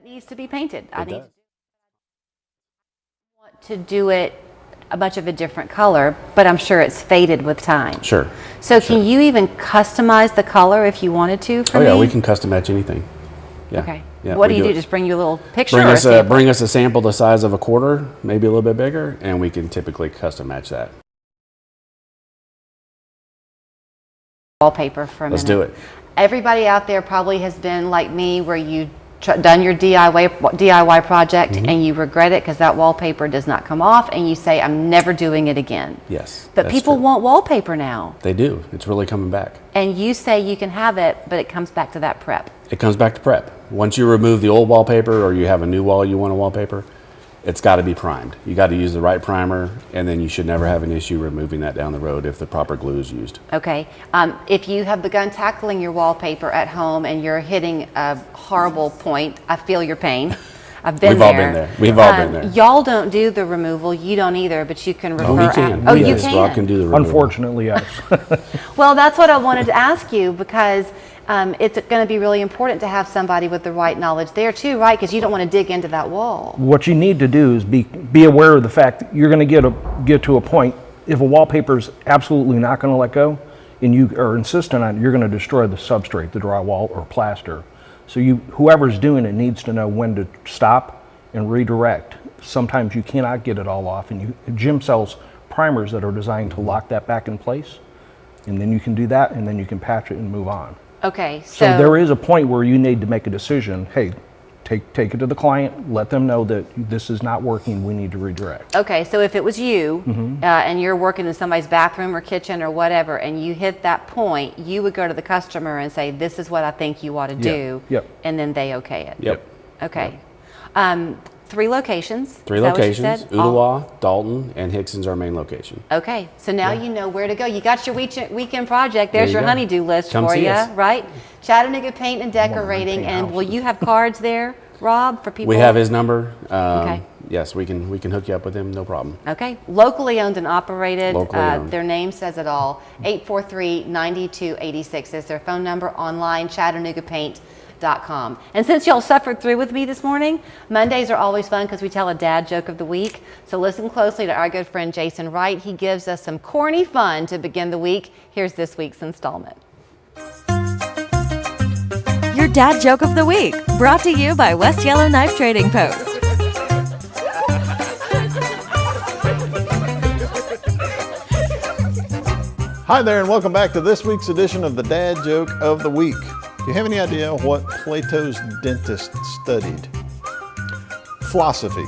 needs to be painted. I does. want to do it a much of a different color, but I'm sure it's faded with time. Sure. So can you even customize the color if you wanted to for me? Oh yeah, we can custom match anything. Yeah. Okay. Yeah, What do we you do? it. Just bring you a little picture Bring or a us sample? bring us a sample the size of a quarter, maybe a little bit bigger, and we can typically custom match that. Wallpaper for a minute. Let's do it. Everybody out there probably has been like me, where you done your DIY project and you regret it because that wallpaper does not come off, and you say, I'm never doing it again. Yes. But that's people true. want wallpaper now. They do. It's really coming back. And you say you can have it, but it comes back to that prep. It comes back to prep. Once you remove the old wallpaper or you have a new wall you want to wallpaper, it's got to be primed. You got to use the right primer, and then you should never have an issue removing that down the road if the proper glue is used. Okay. If you have begun tackling your wallpaper at home and you're hitting a horrible point, I feel your pain. I've been We've there. all been there. We've all been there. Y'all don't do the removal. You don't either, but you can refer. Oh, we can. Oh, yes, you can. Rob can do the removal. Unfortunately, yes. Well, that's what I wanted to ask you, because it's going to be really important to have somebody with the right knowledge there too, right? Because you don't want to dig into that wall. What you need to do is be aware of the fact that you're going to get to a point, if a wallpaper is absolutely not going to let go and you are insistent on it, you're going to destroy the substrate, the drywall or plaster. So whoever's doing it needs to know when to stop and redirect. Sometimes you cannot get it all off, and Jim sells primers that are designed to lock that back in place, and then you can do that, and then you can patch it and move on. Okay, So there is a point where you need to make a decision. Hey, take it to the client, let them know that this is not working, we need to redirect. Okay, so if it was you and you're working in somebody's bathroom or kitchen or whatever, and you hit that point, you would go to the customer and say, this is what I think you ought to do. Yep. And then they okay it. Yep. Okay. 3 locations. Three Is that what you locations, said? Ooltewah, Dalton, and Hickson's our main location. Okay, so now you know where to go. You got your weekend project. There There's you your go. honey-do list Come for see you, us. right? Chattanooga Paint and Decorating. paint And will houses. you have cards there, Rob, for people? We have his number. Okay. Yes, we can hook you up with him, no problem. Okay, locally owned and operated. Locally owned. Their name says it all. 843-9286 is their phone number. Online, ChattanoogaPaint.com. And since y'all suffered through with me this morning, Mondays are always fun because we tell a dad joke of the week. So listen closely to our good friend Jason Wright. He gives us some corny fun to begin the week. Here's this week's installment. Your dad joke of the week, brought to you by West Yellow Knife Trading Post. Hi there, and welcome back to this week's edition of the Dad Joke of the Week. Do you have any idea what Plato's dentist studied? Philosophy.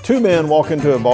2 men walk into a bar.